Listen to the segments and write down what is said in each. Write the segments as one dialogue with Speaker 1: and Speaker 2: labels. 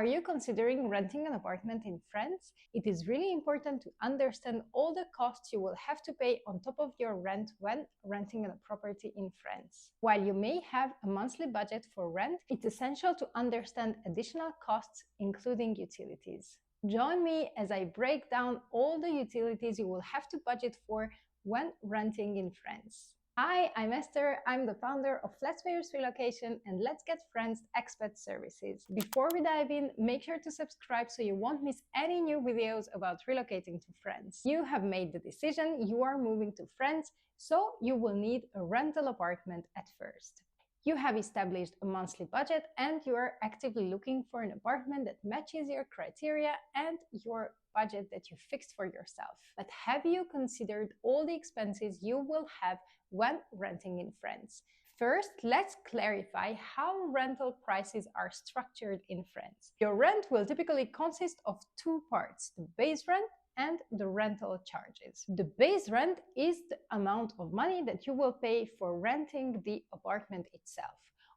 Speaker 1: Are you considering renting an apartment in France? It is really important to understand all the costs you will have to pay on top of your rent when renting a property in France. While you may have a monthly budget for rent, it's essential to understand additional costs, including utilities. Join me as I break down all the utilities you will have to budget for when renting in France. Hi, I'm Esther. I'm the founder of Let's Relocation and Let's Get Friends Expat Services. Before we dive in, make sure to subscribe so you won't miss any new videos about relocating to France. You have made the decision, you are moving to France, so you will need a rental apartment at first. You have established a monthly budget and you are actively looking for an apartment that matches your criteria and your budget that you fixed for yourself. But have you considered all the expenses you will have when renting in France? First, let's clarify how rental prices are structured in France. Your rent will typically consist of two parts, the base rent and the rental charges. The base rent is the amount of money that you will pay for renting the apartment itself.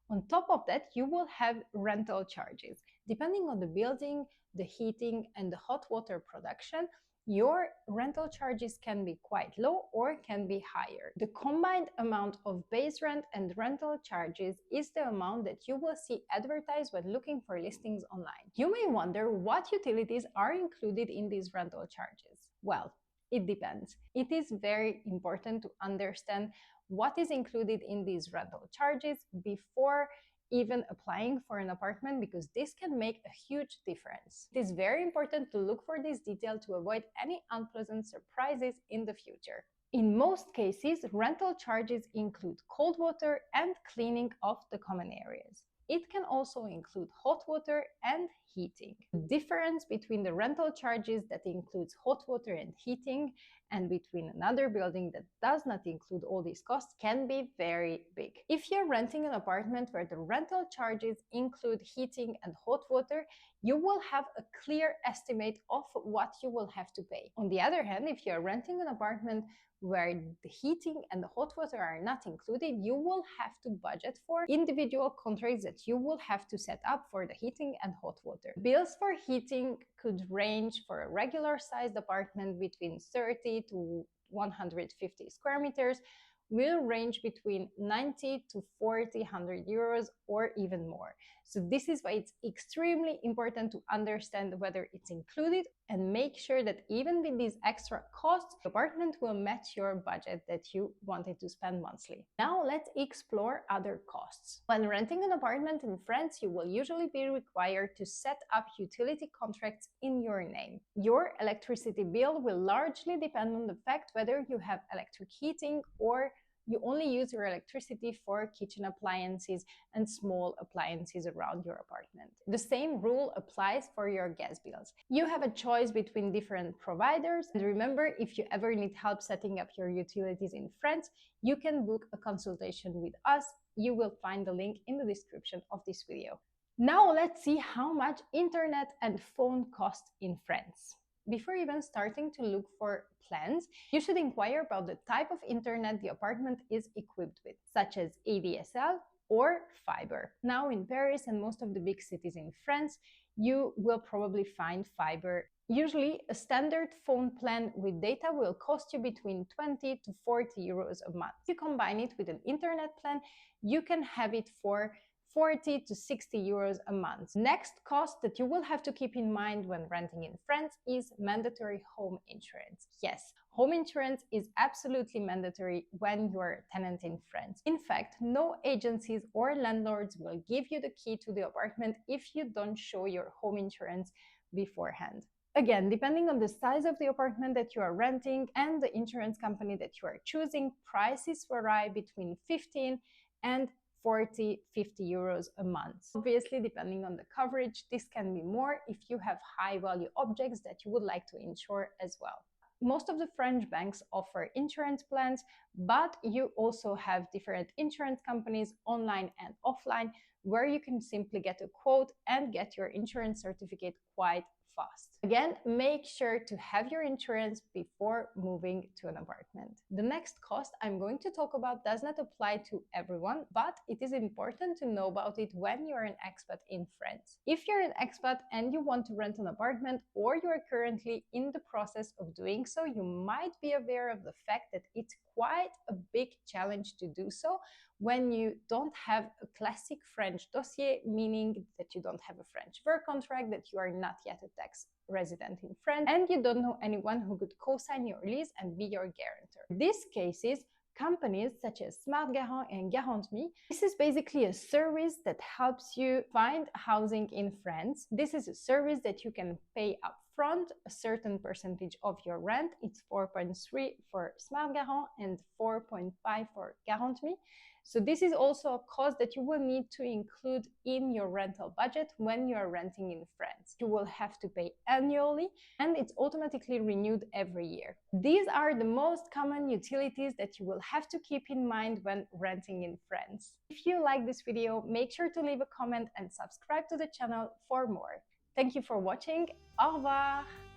Speaker 1: On top of that, you will have rental charges. Depending on the building, the heating, and the hot water production, your rental charges can be quite low or can be higher. The combined amount of base rent and rental charges is the amount that you will see advertised when looking for listings online. You may wonder what utilities are included in these rental charges. Well, it depends. It is very important to understand what is included in these rental charges before even applying for an apartment, because this can make a huge difference. It is very important to look for this detail to avoid any unpleasant surprises in the future. In most cases, rental charges include cold water and cleaning of the common areas. It can also include hot water and heating. The difference between the rental charges that includes hot water and heating and between another building that does not include all these costs can be very big. If you're renting an apartment where the rental charges include heating and hot water, you will have a clear estimate of what you will have to pay. On the other hand, if you're renting an apartment where the heating and the hot water are not included, you will have to budget for individual contracts that you will have to set up for the heating and hot water. Bills for heating could range for a regular sized apartment between 30 to 150 square meters, will range between 90 to 400 euros or even more. So this is why it's extremely important to understand whether it's included and make sure that even with these extra costs, the apartment will match your budget that you wanted to spend monthly. Now let's explore other costs. When renting an apartment in France, you will usually be required to set up utility contracts in your name. Your electricity bill will largely depend on the fact whether you have electric heating or you only use your electricity for kitchen appliances and small appliances around your apartment. The same rule applies for your gas bills. You have a choice between different providers, and remember, if you ever need help setting up your utilities in France, you can book a consultation with us. You will find the link in the description of this video. Now let's see how much internet and phone cost in France. Before even starting to look for plans, you should inquire about the type of internet the apartment is equipped with, such as ADSL or fiber. Now in Paris and most of the big cities in France, you will probably find fiber. Usually, a standard phone plan with data will cost you between 20 to 40 euros a month. If you combine it with an internet plan, you can have it for 40 to 60 euros a month. Next cost that you will have to keep in mind when renting in France is mandatory home insurance. Yes, home insurance is absolutely mandatory when you're a tenant in France. In fact, no agencies or landlords will give you the key to the apartment if you don't show your home insurance beforehand. Again, depending on the size of the apartment that you are renting and the insurance company that you are choosing, prices vary between 15 and 40, 50 euros a month. Obviously, depending on the coverage, this can be more if you have high value objects that you would like to insure as well. Most of the French banks offer insurance plans, but you also have different insurance companies online and offline where you can simply get a quote and get your insurance certificate quite fast. Again, make sure to have your insurance before moving to an apartment. The next cost I'm going to talk about does not apply to everyone, but it is important to know about it when you're an expat in France. If you're an expat and you want to rent an apartment, or you are currently in the process of doing so, you might be aware of the fact that it's quite a big challenge to do so when you don't have a classic French dossier, meaning that you don't have a French work contract, that you are not yet a tax resident in France, and you don't know anyone who could co-sign your lease and be your guarantor. In these cases, companies such as Smart Garant and GarantMe, this is basically a service that helps you find housing in France. This is a service that you can pay upfront a certain percentage of your rent. It's 4.3 for Smart Garant and 4.5 for GarantMe. So this is also a cost that you will need to include in your rental budget when you are renting in France. You will have to pay annually, and it's automatically renewed every year. These are the most common utilities that you will have to keep in mind when renting in France. If you like this video, make sure to leave a comment and subscribe to the channel for more. Thank you for watching. Au revoir!